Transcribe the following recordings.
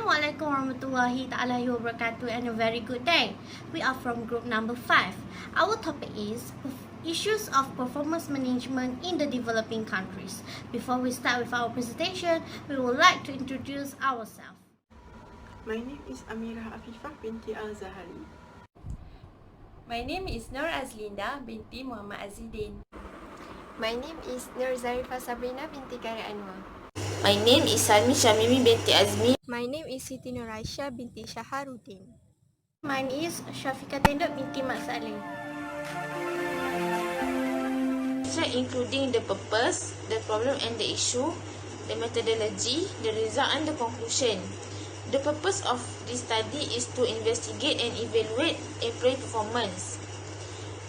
Assalamualaikum warahmatullahi ta'ala wabarakatuh and a very good day. We are from group number 5. Our topic is issues of performance management in the developing countries. Before we start with our presentation, we would like to introduce ourselves. My name is Amirah Afifah binti Al-Zahari. My name is Nur Azlinda binti Muhammad Azidin. My name is Nur Zarifah Sabrina binti Kari Anwar. My name is Salmi Shamimi binti Azmi. My name is Siti Nuraisha binti Shaharuddin. Mine is Syafiqah Tendok binti Mat Saleh. Including the purpose, the problem and the issue, the methodology, the result and the conclusion. The purpose of this study is to investigate and evaluate employee performance.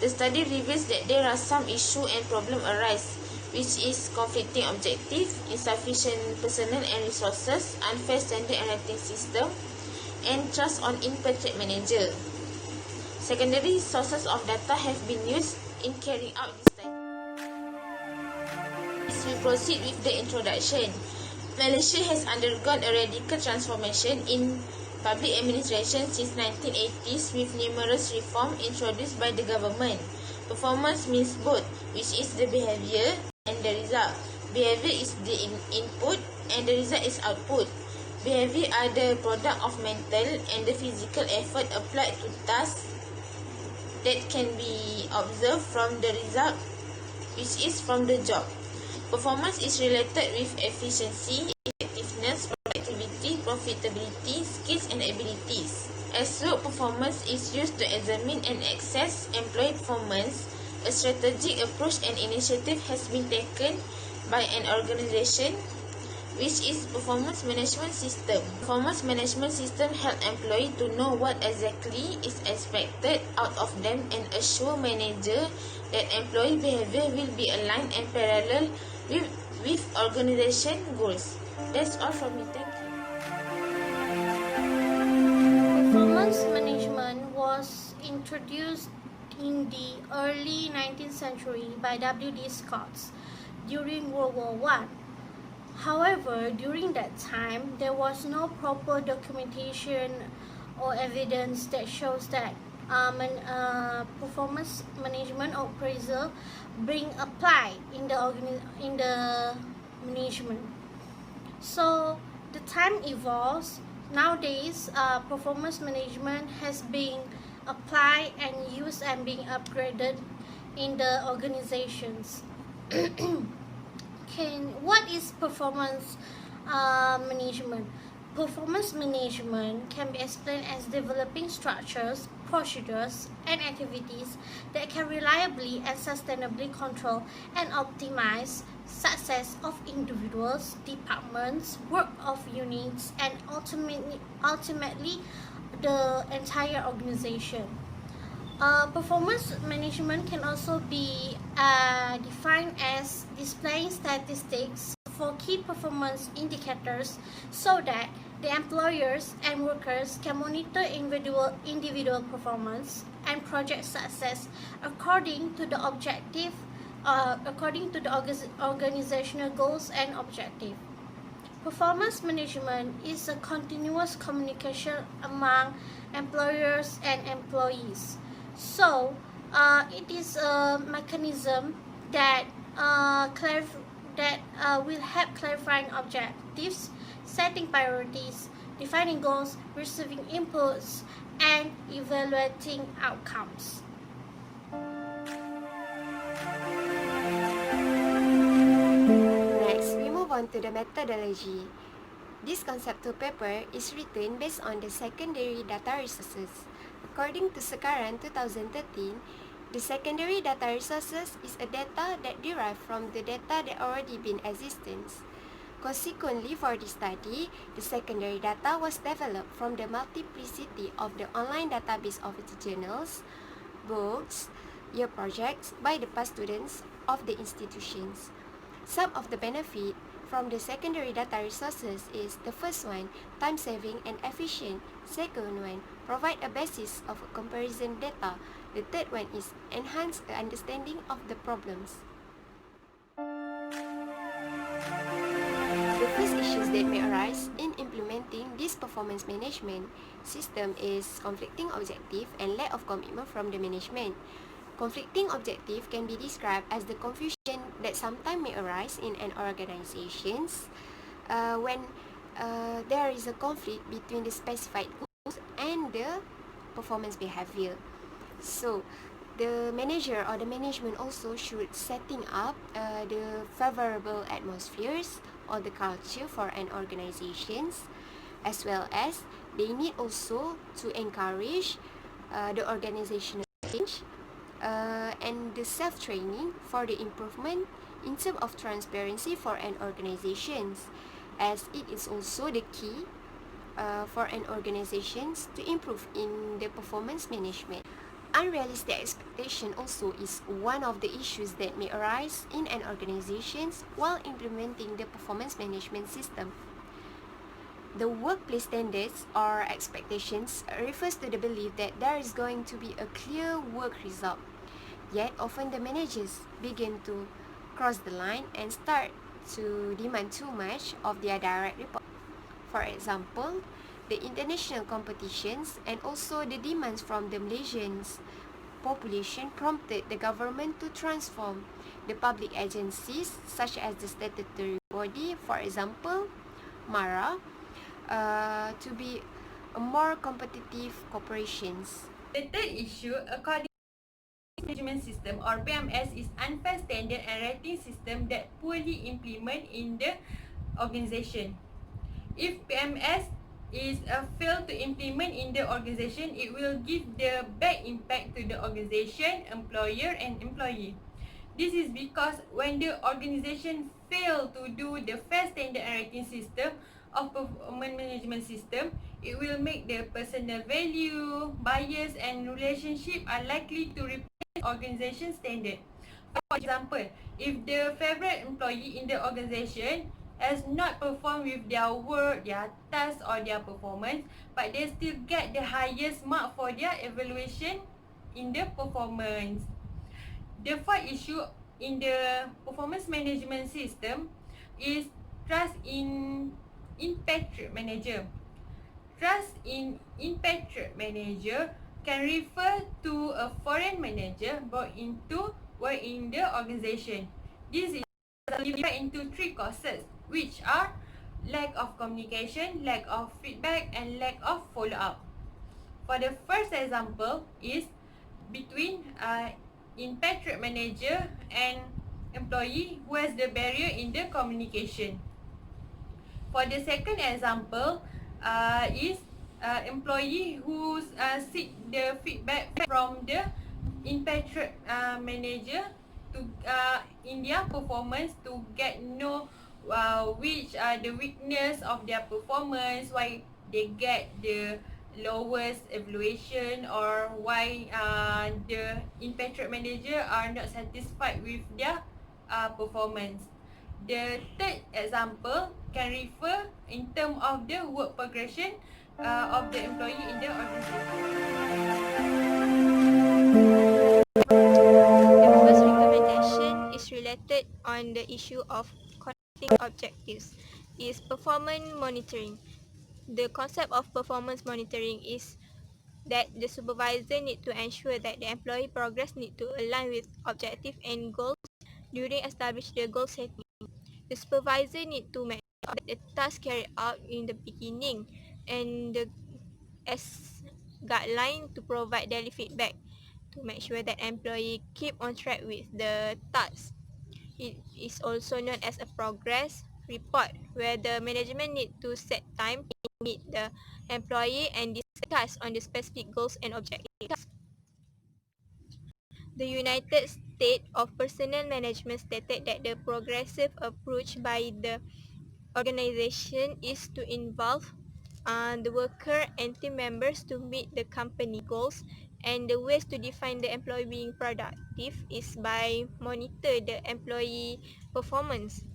The study reveals that there are some issue and problem arise, which is conflicting objective, insufficient personnel and resources, unfair standard and rating system, and trust on imperfect manager. Secondary sources of data have been used in carrying out this study. We proceed with the introduction. Malaysia has undergone a radical transformation in public administration since 1980s with numerous reforms introduced by the government. Performance means both, which is the behavior and the result. Behavior is the input and the result is output. Behavior are the product of mental and the physical effort applied to tasks that can be observed from the result, which is from the job. Performance is related with efficiency, effectiveness, productivity, profitability, skills and abilities. As so, performance is used to examine and assess employee performance. A strategic approach and initiative has been taken by an organization which is performance management system. Performance management system help employee to know what exactly is expected out of them and assure manager that employee behavior will be aligned and parallel with organization goals. That's all from me. Thank you. Performance management was introduced in the early 19th century by W.D. Scott during World War I. However, during that time, there was no proper documentation or evidence that shows that performance management or appraisal being applied in the management. So the time evolves. Nowadays, performance management has been applied and used and being upgraded in the organizations. What is performance management? Performance management can be explained as developing structures, procedures, and activities that can reliably and sustainably control and optimize success of individuals, departments, work of units, and ultimately the entire organization. Performance management can also be defined as displaying statistics for key performance indicators so that the employers and workers can monitor individual performance and project success according to the organizational goals and objective. Performance management is a continuous communication among employers and employees. So, it is a mechanism that will help clarifying objectives, setting priorities, defining goals, receiving inputs, and evaluating outcomes. Next, we move on to the methodology. This conceptual paper is written based on the secondary data resources. According to Sekaran 2013, the secondary data resources is a data that derived from the data that already been existence. Consequently, for this study, the secondary data was developed from the multiplicity of the online database of its journals, books, year projects by the past students of the institutions. Some of the benefit from the secondary data resources is the first one, time-saving and efficient. Second one, provide a basis of comparison data. The third one is enhance the understanding of the problems. The first issue issues that may arise in implementing this performance management system is conflicting objective and lack of commitment from the management. Conflicting objective can be described as the confusion that sometimes may arise in an organization when there is a conflict between the specified goals and the performance behavior. So, the manager or the management also should setting up the favorable atmospheres or the culture for an organization, as well as they need also to encourage the organizational change and the self-training for the improvement in terms of transparency for an organization, as it is also the key for an organization to improve in the performance management. Unrealistic expectation also is one of the issues that may arise in an organization while implementing the performance management system. The workplace standards or expectations refers to the belief that there is going to be a clear work result. Yet often the managers begin to cross the line and start to demand too much of their direct report. For example, the international competitions and also the demands from the Malaysian population prompted the government to transform the public agencies such as the statutory body, for example, MARA, to be a more competitive corporations. The third issue, according to the management system or PMS, is unfair standard and rating system that poorly implement in the organization. If PMS is failed to implement in the organization, it will give the bad impact to the organization, employer and employee. This is because when the organization fail to do the fair standard and rating system of performance management system, it will make the personal value, bias and relationship are likely to replace organization standard. For example, if the favorite employee in the organization has not performed with their work, their task or their performance, but they still get the highest mark for their evaluation in the performance. The fourth issue in the performance management system is trust in impatriate manager. Trust in impatriate manager can refer to a foreign manager brought into work in the organization. This is divided into three causes, which are lack of communication, lack of feedback and lack of follow-up. For the first example is between impatriate manager and employee who has the barrier in the communication. For the second example is employee who seek the feedback from the impatriate manager to in their performance to get know which are the weakness of their performance, why they get the lowest evaluation, or why the impatriate manager are not satisfied with their performance. The third example can refer in terms of the work progression of the employee in the organization. The first recommendation is related on the issue of conflicting objectives, is performance monitoring. The concept of performance monitoring is that the supervisor need to ensure that the employee progress need to align with objective and goals during establish the goal setting. The supervisor need to make sure that the task carried out in the beginning and the as guideline to provide daily feedback to make sure that employee keep on track with the task. It is also known as a progress report, where the management need to set time to meet the employee and discuss on the specific goals and objectives. The United States of Personnel Management stated that the progressive approach by the organization is to involve the worker and team members to meet the company goals, and the ways to define the employee being productive is by monitor the employee performance.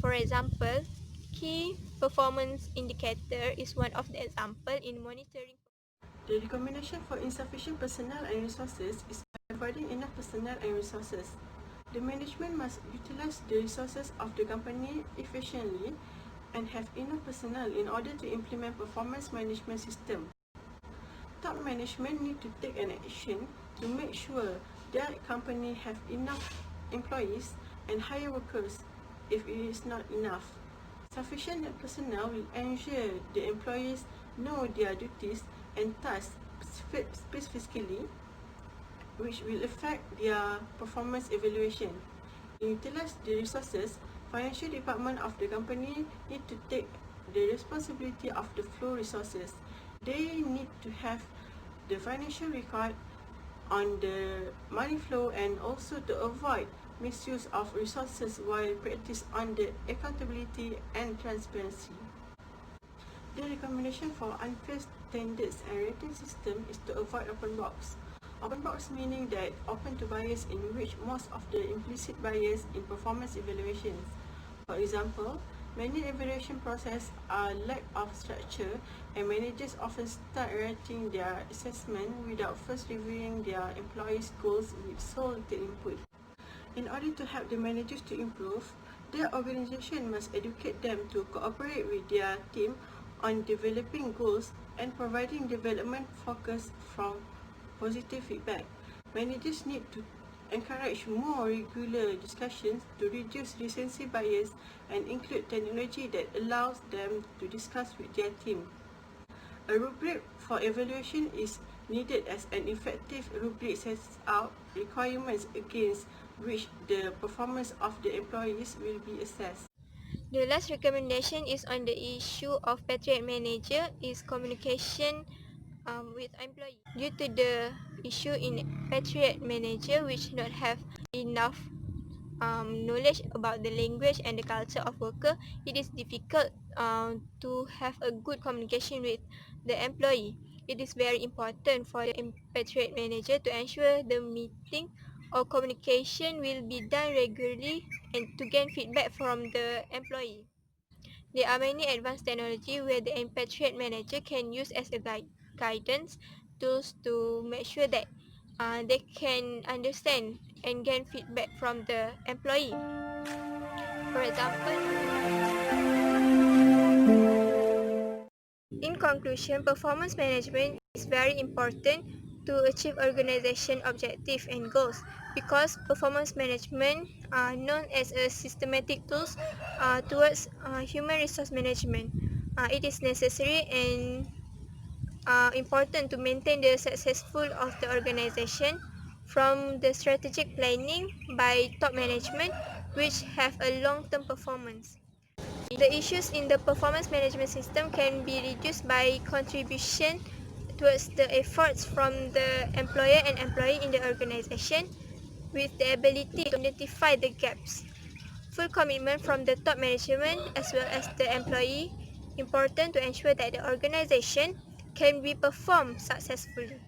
For example, key performance indicator is one of the example in monitoring. The recommendation for insufficient personnel and resources is providing enough personnel and resources. The management must utilize the resources of the company efficiently and have enough personnel in order to implement performance management system. Top management need to take an action to make sure their company have enough employees and hire workers if it is not enough. Sufficient personnel will ensure the employees know their duties and tasks specifically, which will affect their performance evaluation. To utilize the resources, financial department of the company need to take the responsibility of the flow resources. They need to have the financial record on the money flow and also to avoid misuse of resources while practice on the accountability and transparency. The recommendation for unfair standards and rating system is to avoid open box. Open box meaning that open to bias in which most of the implicit bias in performance evaluations. For example, many evaluation process are lack of structure and managers often start writing their assessment without first reviewing their employees' goals with so little input. In order to help the managers to improve, their organization must educate them to cooperate with their team on developing goals and providing development focus from positive feedback. Managers need to encourage more regular discussions to reduce recency bias and include technology that allows them to discuss with their team. A rubric for evaluation is needed as an effective rubric sets out requirements against which the performance of the employees will be assessed. The last recommendation is on the issue of Patriot Manager is communication with employee. Due to the issue in Patriot Manager which not have enough knowledge about the language and the culture of worker, it is difficult to have a good communication with the employee. It is very important for the Patriot Manager to ensure the meeting or communication will be done regularly and to gain feedback from the employee. There are many advanced technology where the Patriot Manager can use as a guidance tools to make sure that they can understand and gain feedback from the employee. For example, in conclusion, performance management is very important to achieve organization objective and goals because performance management are known as a systematic tools towards human resource management. It is necessary and important to maintain the successful of the organization from the strategic planning by top management which have a long-term performance. The issues in the performance management system can be reduced by contribution towards the efforts from the employer and employee in the organization with the ability to identify the gaps. Full commitment from the top management as well as the employee important to ensure that the organization can be performed successfully.